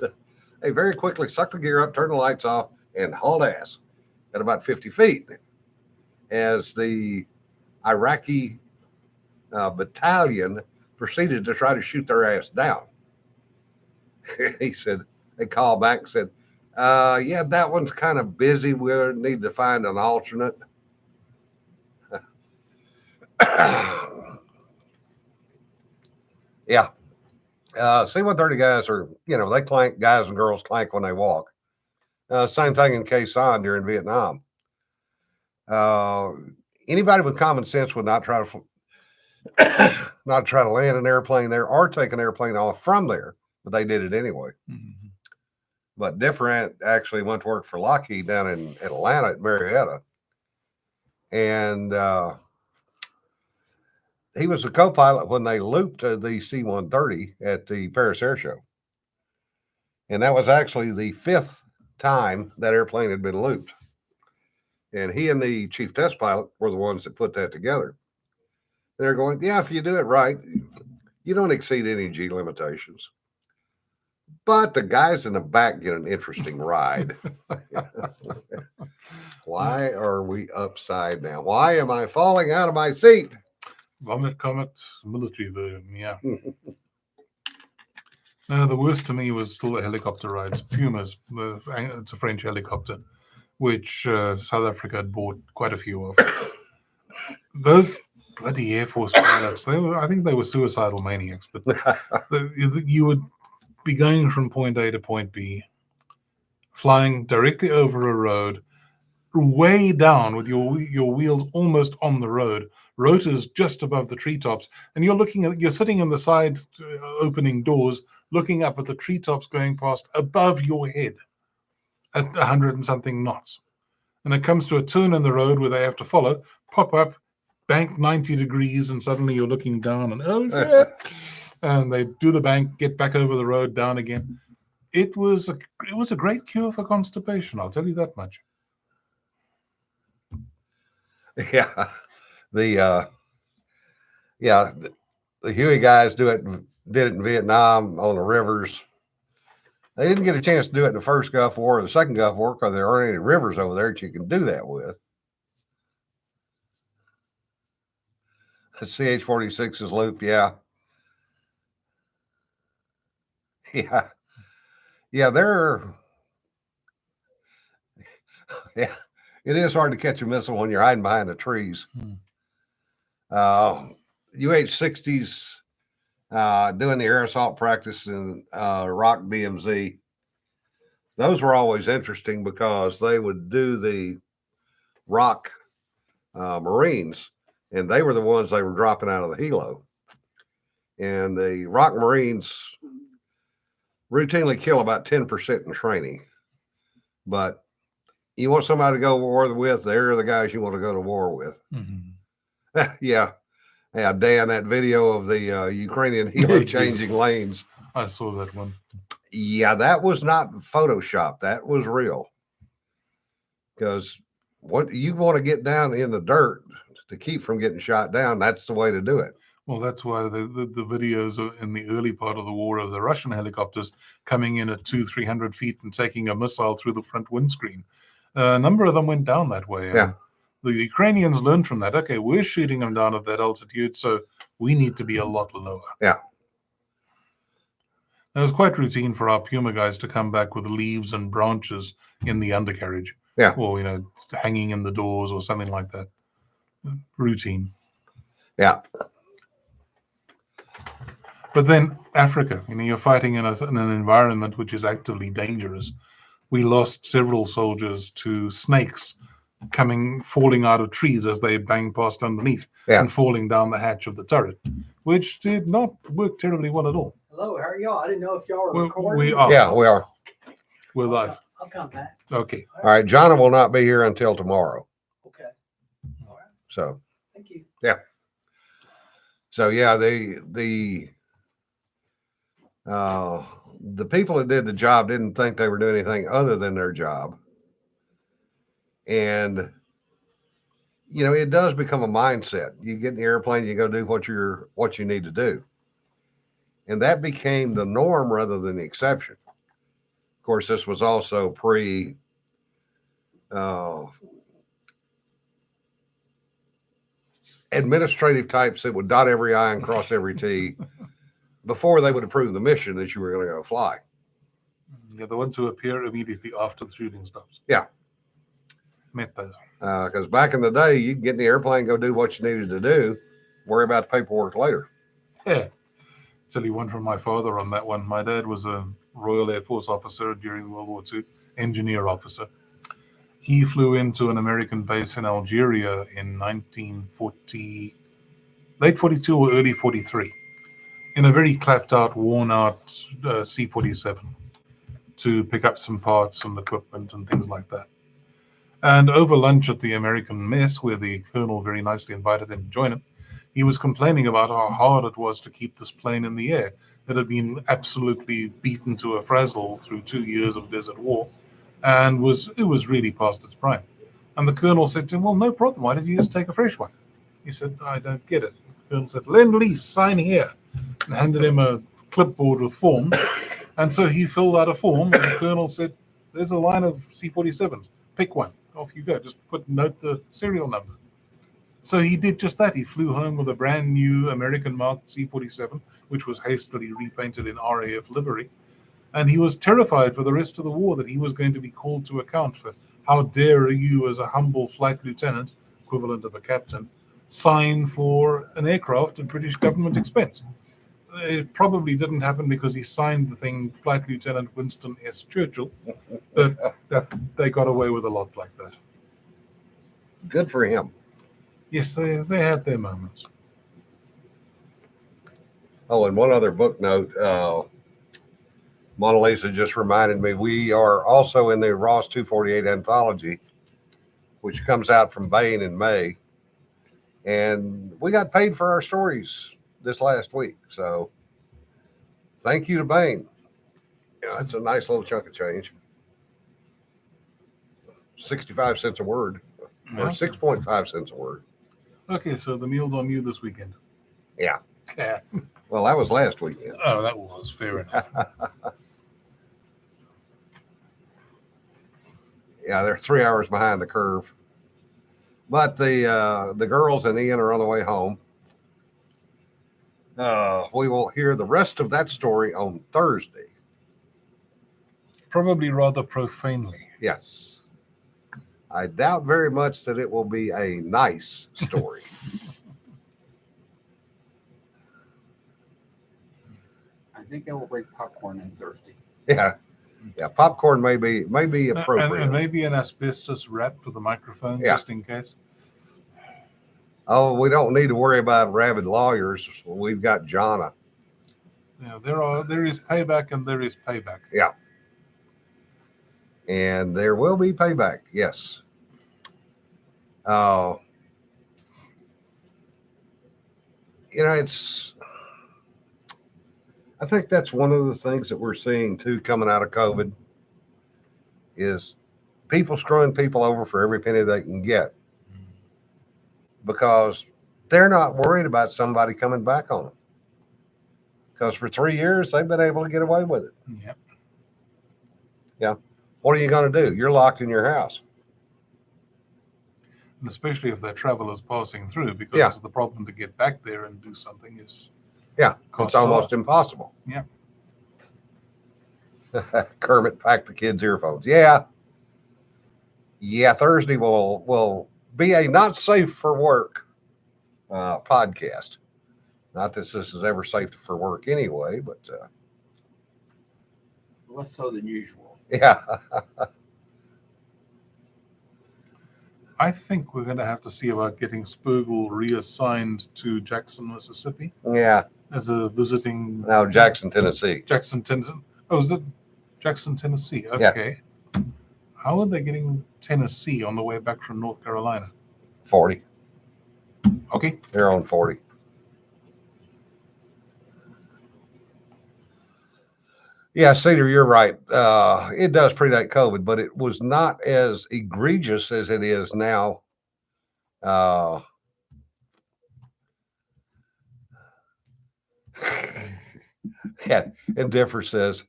they very quickly sucked the gear up, turned the lights off, and hauled ass at about 50 feet as the Iraqi battalion proceeded to try to shoot their ass down. He said, they called back and said, yeah, that one's kind of busy. We'll need to find an alternate. Yeah. C-130 guys are, they clank, guys and girls clank when they walk. Same thing in Quezon during Vietnam. Anybody with common sense would not try to land an airplane there or take an airplane off from there, but they did it anyway. Mm-hmm. But Different actually went to work for Lockheed down in Atlanta at Marietta. And he was a co-pilot when they looped the C-130 at the Paris Air Show. And that was actually the 5th time that airplane had been looped. And he and the chief test pilot were the ones that put that together. They're going, yeah, if you do it right, you don't exceed any G limitations. but the guys in the back get an interesting ride. Why are we upside down? Why am I falling out of my seat? Vomit Comet military version, yeah. The worst to me was still the helicopter rides. Pumas, it's a French helicopter, which South Africa had bought quite a few of. Those bloody Air Force pilots, I think they were suicidal maniacs, but you would be going from point A to point B, flying directly over a road, way down with your wheels almost on the road, rotors just above the treetops, and you're sitting in the side opening doors, looking up at the treetops going past above your head at 100 and something knots. And it comes to a turn in the road where they have to follow, pop up, bank 90 degrees, and suddenly you're looking down and oh shit. And they do the bank, get back over the road, down again. It was a great cure for constipation, I'll tell you that much. Yeah. The Huey guys did it in Vietnam on the rivers. They didn't get a chance to do it in the first Gulf War or the second Gulf War because there aren't any rivers over there that you can do that with. The CH-46's loop, yeah. Yeah. Yeah, yeah. It is hard to catch a missile when you're hiding behind the trees. UH-60s doing the air assault practice in Rock DMZ. Those were always interesting because they would do the Rock Marines, and they were the ones they were dropping out of the helo. And the Rock Marines routinely kill about 10% in training. But you want somebody to go to war with, they're the guys you want to go to war with. Mm-hmm. Yeah. Yeah, Dan, that video of the Ukrainian helo changing lanes. I saw that one. Yeah, that was not Photoshop. That was real. Because what you want to get down in the dirt to keep from getting shot down, that's the way to do it. Well, that's why the videos in the early part of the war of the Russian helicopters coming in at 200-300 feet and taking a missile through the front windscreen. A number of them went down that way. Yeah. The Ukrainians learned from that. Okay, we're shooting them down at that altitude, so we need to be a lot lower. Yeah. It was quite routine for our Puma guys to come back with leaves and branches in the undercarriage. Yeah. Or, hanging in the doors or something like that. Routine. Yeah. But then Africa, you're fighting in an environment which is actively dangerous. We lost several soldiers to snakes falling out of trees as they bang past underneath and falling down the hatch of the turret, which did not work terribly well at all. Hello, how are y'all? I didn't know if y'all were recording. We are. Yeah, we are. We're live. I'll come back. Okay. All right. Jonna will not be here until tomorrow. Okay. All right. So. Thank you. Yeah. So yeah, the people that did the job didn't think they were doing anything other than their job. And, it does become a mindset. You get in the airplane, you go do what you need to do. And that became the norm rather than the exception. Of course, this was also pre administrative types that would dot every I and cross every T before they would approve the mission that you were going to go fly. Yeah, the ones who appear immediately after the shooting stops. Yeah. Met those. Because back in the day, you could get in the airplane, go do what you needed to do, worry about the paperwork later. Yeah. Tell you one from my father on that one. My dad was a Royal Air Force officer during World War II, engineer officer. He flew into an American base in Algeria in 1940, late 42 or early 43, in a very clapped out, worn out C-47 to pick up some parts and equipment and things like that. And over lunch at the American mess, where the colonel very nicely invited him to join him, he was complaining about how hard it was to keep this plane in the air. It had been absolutely beaten to a frazzle through 2 years of desert war, and it was really past its prime. And the colonel said to him, well, no problem. Why did you just take a fresh one? He said, I don't get it. The colonel said, Lend-Lease, sign here. And handed him a clipboard with forms. And so he filled out a form, and the colonel said, "There's a line of C-47s. Pick one. Off you go. Just note the serial number." So he did just that. He flew home with a brand new American marked C-47, which was hastily repainted in RAF livery. And he was terrified for the rest of the war that he was going to be called to account for how dare you, as a humble flight lieutenant, equivalent of a captain, sign for an aircraft at British government expense. It probably didn't happen because he signed the thing Flight Lieutenant Winston S. Churchill, but they got away with a lot like that. Good for him. Yes, they had their moments. Oh, and one other book note. Mona Lisa just reminded me we are also in the Ross 248 anthology, which comes out from Bain in May. And we got paid for our stories this last week. So thank you to Bain. Yeah, that's a nice little chunk of change. 65 cents a word, or 6.5 cents a word. Okay, so the meal's on you this weekend. Yeah. Yeah. Well, that was last weekend. Oh, that was fair enough. Yeah, they're 3 hours behind the curve. But the girls and Ian are on the way home. We will hear the rest of that story on Thursday. Probably rather profanely. Yes. I doubt very much that it will be a nice story. I think I will bring popcorn in Thursday. Yeah. Yeah. Popcorn may be appropriate. And maybe an asbestos wrap for the microphone, Yeah. just in case. Oh, we don't need to worry about rabid lawyers. We've got Jonna. Yeah, there is payback and there is payback. Yeah. And there will be payback. Yes. I think that's one of the things that we're seeing too coming out of COVID is people screwing people over for every penny they can get because they're not worried about somebody coming back on them. Because for 3 years, they've been able to get away with it. Yep. Yeah. What are you going to do? You're locked in your house. And especially if they're travelers passing through, because the problem to get back there and do something is It's almost impossible. Yeah. Kermit packed the kids' earphones. Yeah. Thursday will be a not safe for work podcast. Not that this is ever safe for work anyway, but Less so than usual. yeah. I think we're going to have to see about getting Spurgel reassigned to Jackson, Mississippi Yeah. as a visiting. Now Jackson, Tennessee. Jackson, Tennessee. Oh, is it Jackson, Tennessee? Okay. Yeah. How are they getting Tennessee on the way back from North Carolina? 40. Okay. They're on 40. Yeah, Cedar, you're right. It does predate COVID, but it was not as egregious as it is now. Yeah, and Differ says,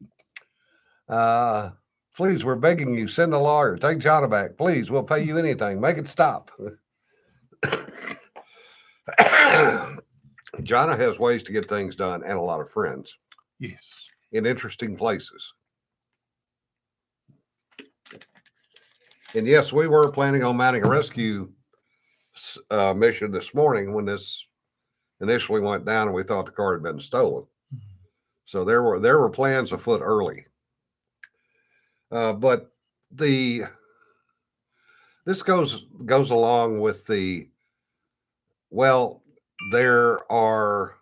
please, we're begging you, send a lawyer. Take Jonna back. Please, we'll pay you anything. Make it stop. Jonna has ways to get things done and a lot of friends. Yes. In interesting places. And yes, we were planning on mounting a rescue mission this morning when this initially went down and we thought the car had been stolen. Mm-hmm. So there were plans afoot early. But this goes along with there are,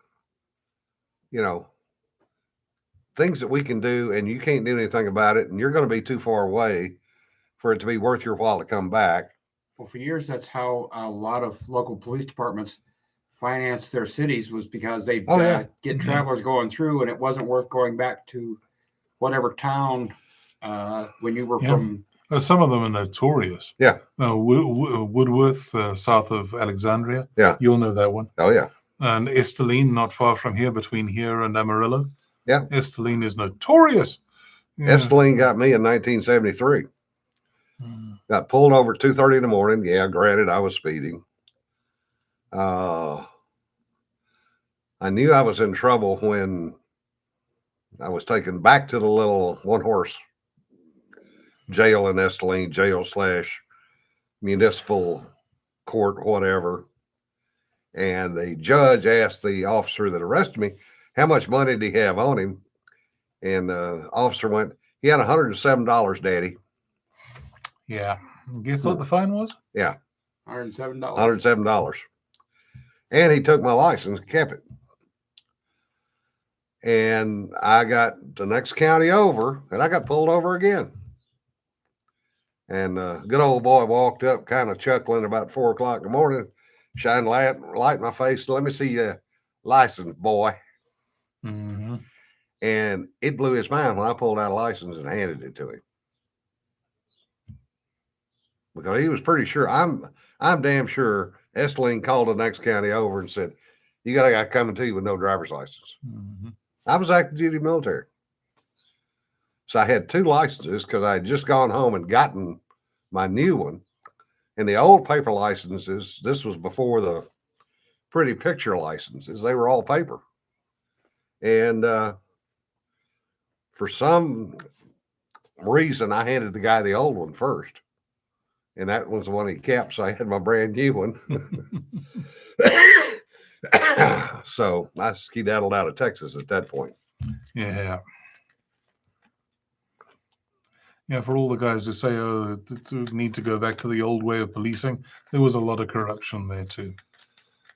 things that we can do and you can't do anything about it and you're going to be too far away for it to be worth your while to come back. Well, for years, that's how a lot of local police departments financed their cities, was because they'd get travelers going through and it wasn't worth going back to whatever town when you were from. Some of them are notorious. Yeah. Woodworth, south of Alexandria. Yeah. You'll know that one. Oh, yeah. And Esteline, not far from here, between here and Amarillo. Yeah. Esteline is notorious. Yeah. Esteline got me in 1973. Mm. Got pulled over at 2:30 in the morning. Yeah, granted, I was speeding. I knew I was in trouble when I was taken back to the little one-horse jail in Esteline, jail/municipal court, whatever. And the judge asked the officer that arrested me, how much money did he have on him? And the officer went, he had $107, Daddy. Yeah. Guess what the fine was? Yeah. $107. $107. And he took my license and kept it. And I got the next county over, and I got pulled over again. And good old boy walked up, kind of chuckling, about 4 o'clock in the morning, shined light in my face. Let me see your license, boy. Mm-hmm. And it blew his mind when I pulled out a license and handed it to him, because he was pretty sure. I'm damn sure Esteline called the next county over and said, "You got a guy coming to you with no driver's license." Mm-hmm. I was active duty military, so I had 2 licenses because I had just gone home and gotten my new one. And the old paper licenses, this was before the pretty picture licenses, they were all paper. And for some reason, I handed the guy the old one first, and that was the one he kept. So I had my brand new one. So I skedaddled out of Texas at that point. Yeah. Yeah, for all the guys who say, oh, to need to go back to the old way of policing, there was a lot of corruption there too.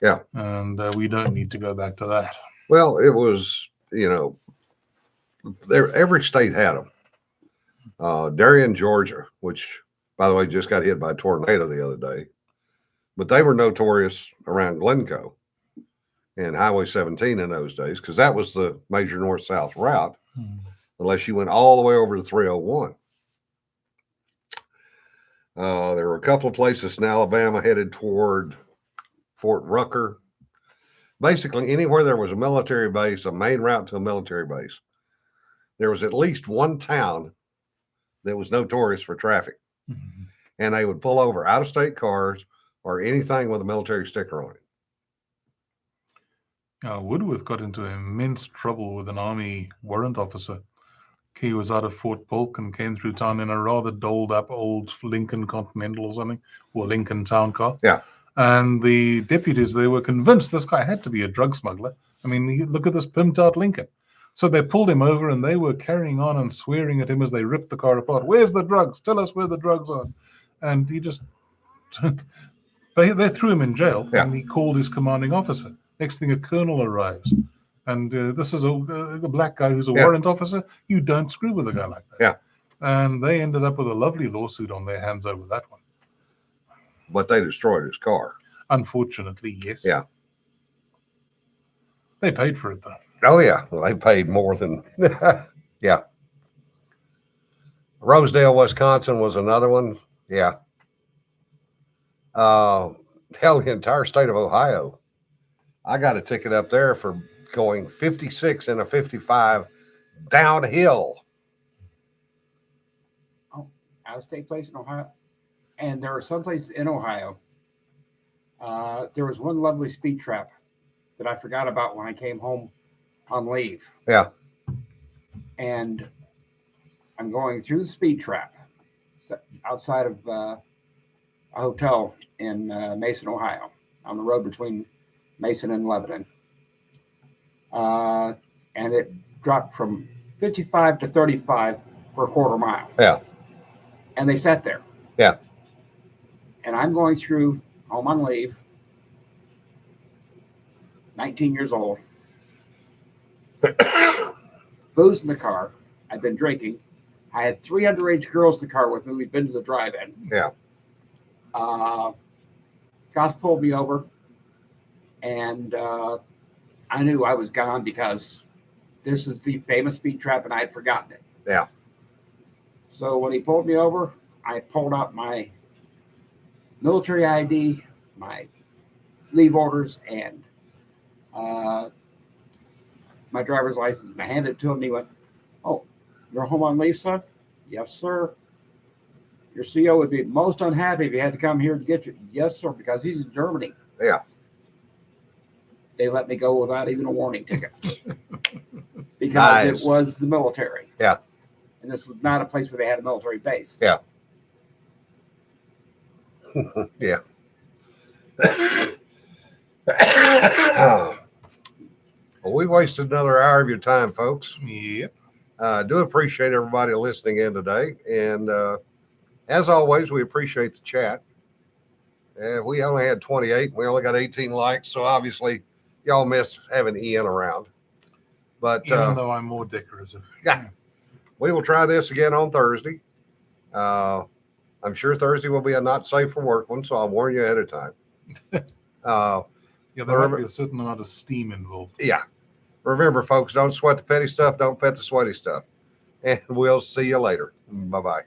Yeah. And we don't need to go back to that. Well, it was, every state had them. Darien, Georgia, which, by the way, just got hit by a tornado the other day. But they were notorious around Glencoe and Highway 17 in those days, because that was the major north-south route, unless you went all the way over to 301. There were a couple of places in Alabama headed toward Fort Rucker. Basically, anywhere there was a military base, a main route to a military base, there was at least one town that was notorious for traffic. Mm-hmm. And they would pull over out-of-state cars or anything with a military sticker on it. Woodworth got into immense trouble with an Army warrant officer. He was out of Fort Polk and came through town in a rather doled-up old Lincoln Continental or something, or Lincoln Town Car. Yeah. And the deputies, they were convinced this guy had to be a drug smuggler. I mean, look at this pimped-out Lincoln. So they pulled him over, and they were carrying on and swearing at him as they ripped the car apart. Where's the drugs? Tell us where the drugs are. And he just... they threw him in jail, Yeah. and he called his commanding officer. Next thing, a colonel arrives. And this is a black guy who's a warrant officer. You don't screw with a guy like that. Yeah. And they ended up with a lovely lawsuit on their hands over that one. But they destroyed his car. Unfortunately, yes. Yeah. They paid for it, though. Oh, yeah. Well, they paid more than... Yeah. Rosedale, Wisconsin was another one. Yeah. Hell, the entire state of Ohio. I got a ticket up there for going 56 in a 55 downhill. Oh, out-of-state place in Ohio. And there are some places in Ohio. There was one lovely speed trap that I forgot about when I came home on leave. Yeah. And I'm going through the speed trap outside of a hotel in Mason, Ohio, on the road between Mason and Lebanon. And it dropped from 55 to 35 for a quarter mile. Yeah. And they sat there. Yeah. And I'm going through home on leave, 19 years old, booze in the car. I've been drinking. I had 3 underage girls in the car with me. We'd been to the drive-in. Yeah. Cops pulled me over, and I knew I was gone because this is the famous speed trap, and I had forgotten it. Yeah. So when he pulled me over, I pulled out my military ID, my leave orders, and my driver's license and I handed it to him. And he went, "Oh, you're home on leave, son?" "Yes, sir." "Your CO would be most unhappy if he had to come here to get you." "Yes, sir," because he's in Germany. Yeah. They let me go without even a warning ticket because Nice. it was the military. Yeah. And this was not a place where they had a military base. Yeah. Yeah. Well, we wasted another hour of your time, folks. Yep. Do appreciate everybody listening in today. And as always, we appreciate the chat. We only had 28. We only got 18 likes. So obviously, y'all miss having Ian around. But Even though I'm more decorative. yeah, we will try this again on Thursday. I'm sure Thursday will be a not safe for work one, so I'll warn you ahead of time. Yeah, there might be a certain amount of steam involved. Yeah. Remember, folks, don't sweat the petty stuff. Don't pet the sweaty stuff. And we'll see you later. Bye-bye.